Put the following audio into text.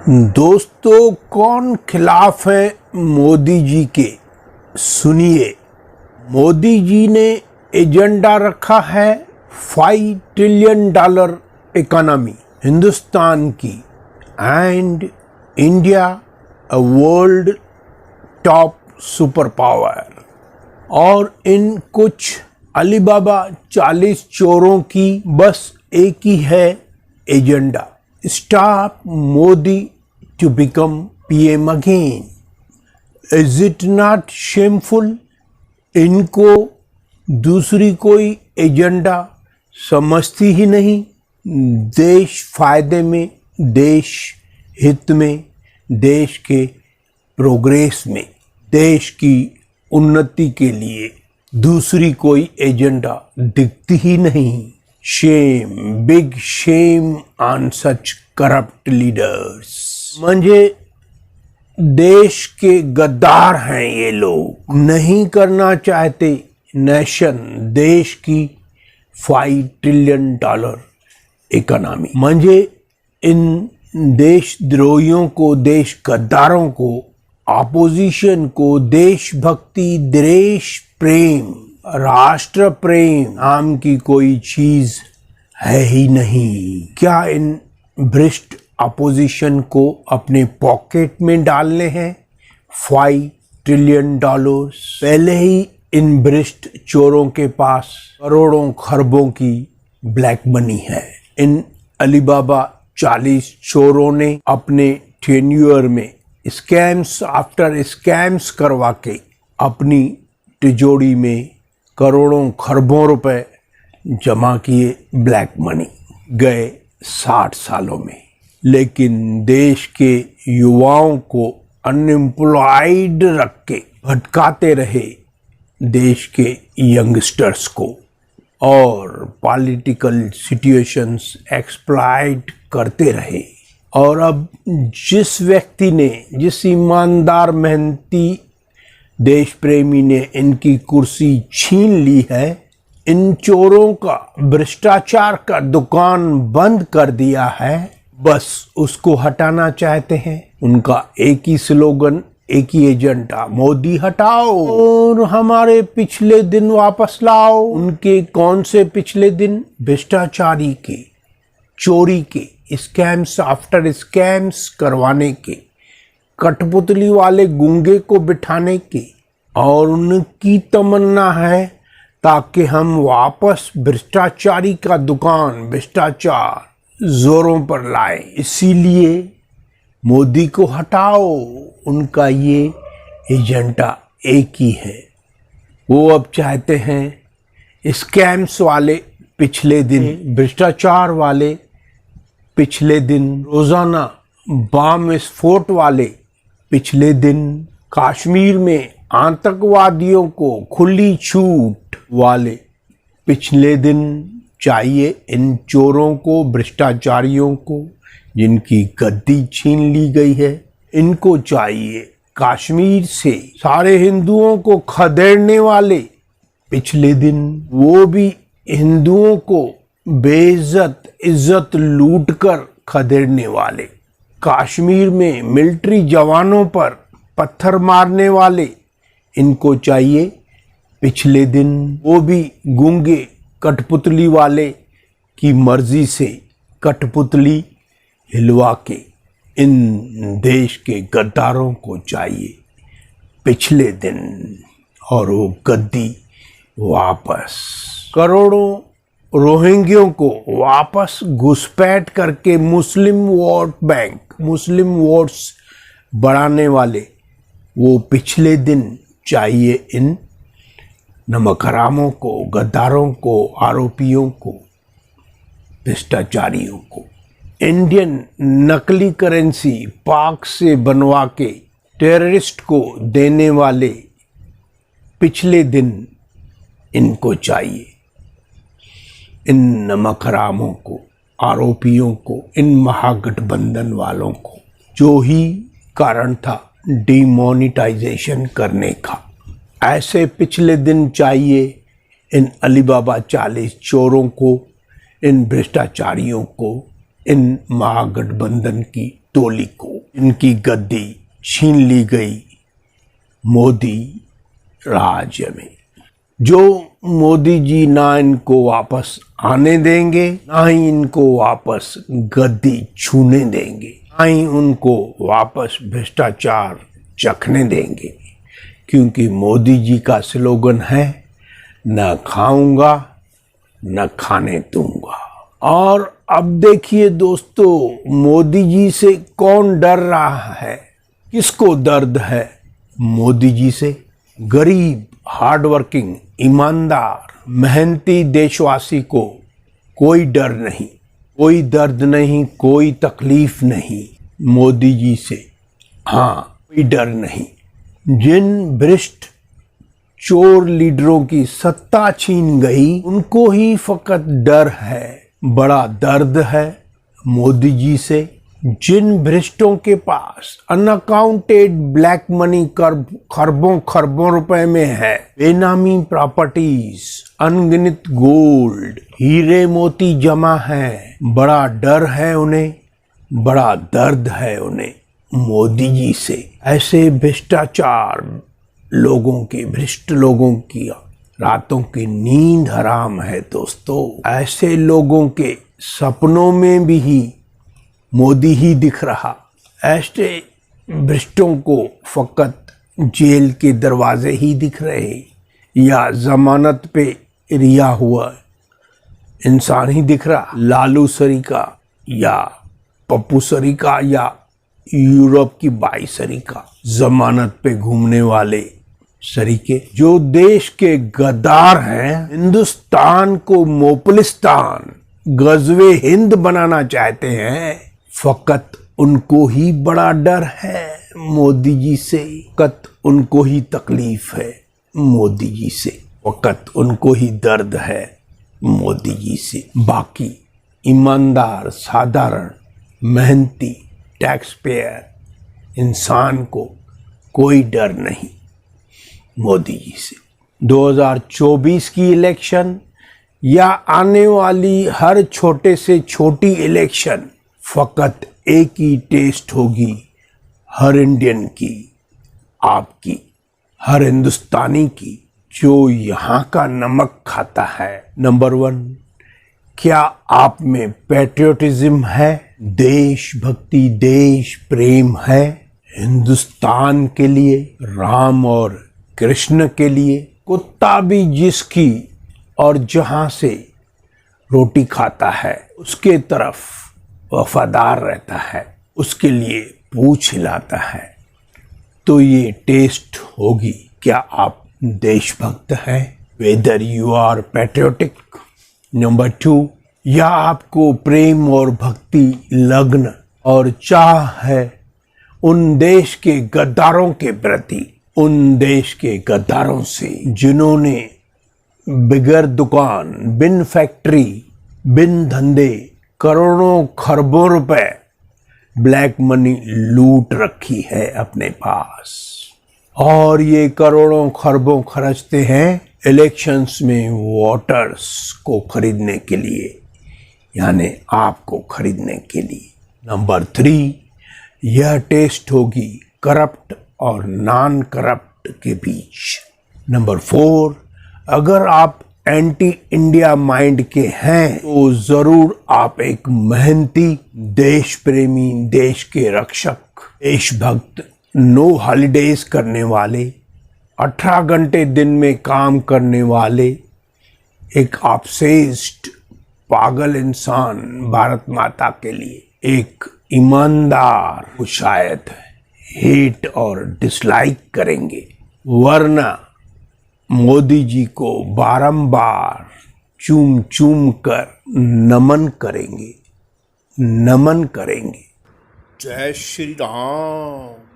दोस्तों, कौन खिलाफ है मोदी जी के? सुनिए। मोदी जी ने एजेंडा रखा है $5 ट्रिलियन इकोनॉमी हिंदुस्तान की and India a world top super power. और इन कुछ अलीबाबा 40 चोरों की बस एक ही है agenda, stop Modi to become PM again. Is it not shameful? इनको दूसरी कोई एजेंडा समझती ही नहीं। देश फायदे में, देश हित में, देश के प्रोग्रेस में, देश की उन्नति के लिए दूसरी कोई एजेंडा दिखती ही नहीं। Shame, big shame on such corrupt leaders. म्हणजे देश के गद्दार हैं ये लोग। नहीं करना चाहते नेशन देश की $5 ट्रिलियन इकोनॉमी। म्हणजे इन देशद्रोहियों को, देश गद्दारों को, ऑपोजिशन को देशभक्ति, देश प्रेम, राष्ट्र प्रेम नाम की कोई चीज है ही नहीं। क्या इन भ्रष्ट अपोजिशन को अपने पॉकेट में डालने हैं $5 ट्रिलियन? पहले ही इन भ्रष्ट चोरों के पास करोड़ों खरबों की ब्लैक मनी है। इन अलीबाबा 40 चोरों ने अपने टेन्यूर में स्कैम्स आफ्टर स्कैम्स करवा के अपनी तिजोरी में करोड़ों खरबों रुपए जमा किए ब्लैक मनी गए 60 सालों में। लेकिन देश के युवाओं को अनएम्प्लॉयड रख के भटकाते रहे देश के यंगस्टर्स को, और पॉलिटिकल सिचुएशंस एक्सप्लॉइट करते रहे। और अब जिस व्यक्ति ने, जिस ईमानदार मेहनती देश प्रेमी ने इनकी कुर्सी छीन ली है, इन चोरों का भ्रष्टाचार का दुकान बंद कर दिया है, बस उसको हटाना चाहते हैं। उनका एक ही स्लोगन, एक ही एजेंडा, मोदी हटाओ और हमारे पिछले दिन वापस लाओ। उनके कौन से पिछले दिन? भ्रष्टाचारी के, चोरी के, स्कैम्स आफ्टर स्कैम्स करवाने के, कठपुतली वाले गुंगे को बिठाने के। और उनकी तमन्ना है ताकि हम वापस भ्रष्टाचारी का दुकान, भ्रष्टाचार जोरों पर लाए। इसीलिए मोदी को हटाओ, उनका ये एजेंडा एक ही है। वो अब चाहते हैं स्कैम्स वाले पिछले दिन, भ्रष्टाचार वाले पिछले दिन, रोजाना बम विस्फोट वाले पिछले दिन, कश्मीर में आतंकवादियों को खुली छूट वाले पिछले दिन चाहिए। इन चोरों को, भ्रष्टाचारियों को, जिनकी गद्दी छीन ली गई है, इनको चाहिए। कश्मीर से सारे हिंदुओं को खदेड़ने वाले पिछले दिन, वो भी हिंदुओं को बेइज्जत इज्जत लूट कर खदेड़ने वाले, कश्मीर में मिलिट्री जवानों पर पत्थर मारने वाले, इनको चाहिए पिछले दिन। वो भी गूंगे कठपुतली वाले की मर्जी से कठपुतली हिलवा के इन देश के गद्दारों को चाहिए पिछले दिन, और वो गद्दी वापस। करोड़ों रोहिंग्यों को वापस घुसपैठ करके मुस्लिम वोट बैंक, मुस्लिम वोट्स बढ़ाने वाले वो पिछले दिन चाहिए इन नमकहरामों को, गद्दारों को, आरोपियों को, भ्रष्टाचारियों को। इंडियन नकली करेंसी पाक से बनवा के टेररिस्ट को देने वाले पिछले दिन इनको चाहिए। इन नमकहरामों को, आरोपियों को, इन महागठबंधन वालों को, जो ही कारण था डिमोनेटाइजेशन करने का, ऐसे पिछले दिन चाहिए इन अलीबाबा 40 चोरों को, इन भ्रष्टाचारियों को, इन महागठबंधन की टोली को। इनकी गद्दी छीन ली गई मोदी राज्य में। जो मोदी जी ना इनको वापस आने देंगे, ना ही इनको वापस गद्दी छूने देंगे, ना ही उनको वापस भ्रष्टाचार चखने देंगे, क्योंकि मोदी जी का स्लोगन है न खाऊंगा न खाने दूंगा। और अब देखिए दोस्तों, मोदी जी से कौन डर रहा है? किसको दर्द है मोदी जी से? गरीब, हार्डवर्किंग, ईमानदार, मेहनती देशवासी को कोई डर नहीं, कोई दर्द नहीं, कोई तकलीफ नहीं मोदी जी से। हाँ, कोई डर नहीं। जिन भ्रष्ट चोर लीडरों की सत्ता छीन गई, उनको ही फकत डर है, बड़ा दर्द है मोदी जी से। जिन भ्रष्टों के पास अनअकाउंटेड ब्लैक मनी खरबों खरबों रुपए में है, बेनामी प्रॉपर्टीज, अनगिनत गोल्ड, हीरे मोती जमा है, बड़ा डर है उन्हें, बड़ा दर्द है उन्हें मोदी जी से। ऐसे भ्रष्टाचार लोगों की, भ्रष्ट लोगों की रातों की नींद हराम है दोस्तों। ऐसे लोगों के सपनों में भी मोदी ही दिख रहा। ऐसे भ्रष्टों को फकत जेल के दरवाजे ही दिख रहे, या जमानत पे रिहा हुआ इंसान ही दिख रहा। लालू सरीका या पप्पू सरीका या यूरोप की बाई सरीका, जमानत पे घूमने वाले सरीके, जो देश के गद्दार हैं, हिंदुस्तान को मोपलिस्तान, गजवे हिंद बनाना चाहते हैं, फकत उनको ही बड़ा डर है मोदी जी से। फकत उनको ही तकलीफ है मोदी जी से, फकत उनको ही दर्द है मोदी जी से। बाकी ईमानदार, साधारण, मेहनती टैक्स पेयर इंसान को कोई डर नहीं मोदी जी से। 2024 की इलेक्शन या आने वाली हर छोटे से छोटी इलेक्शन फकत एक ही टेस्ट होगी हर इंडियन की, आपकी, हर हिंदुस्तानी की, जो यहाँ का नमक खाता है। नंबर 1, क्या आप में पैट्रियोटिज्म है, देशभक्ति, देश प्रेम है? हिंदुस्तान के लिए, राम और कृष्ण के लिए, कुत्ता भी जिसकी और जहां से रोटी खाता है उसके तरफ वफादार रहता है, उसके लिए पूछ हिलाता है। तो ये टेस्ट होगी, क्या आप देशभक्त हैं, whether you are patriotic. Number 2, या आपको प्रेम और भक्ति, लग्न और चाह है उन देश के गद्दारों के प्रति, उन देश के गद्दारों से जिन्होंने बिगर दुकान, बिन फैक्ट्री, बिन धंधे करोड़ों खरबों रुपए ब्लैक मनी लूट रखी है अपने पास, और ये करोड़ों खरबों खर्चते हैं इलेक्शंस में वोटर्स को खरीदने के लिए, यानी आपको खरीदने के लिए। नंबर 3, यह टेस्ट होगी करप्ट और नॉन करप्ट के बीच। नंबर 4, अगर आप एंटी इंडिया माइंड के हैं तो जरूर आप एक मेहनती, देश प्रेमी, देश के रक्षक, देशभक्त, नो हॉलीडेज करने वाले, 18 घंटे दिन में काम करने वाले, एक ऑब्सेस्ड पागल इंसान भारत माता के लिए, एक ईमानदार को शायद हेट और डिसलाइक करेंगे, वरना मोदी जी को बारंबार चूम चूम कर नमन करेंगे, नमन करेंगे। जय श्री राम।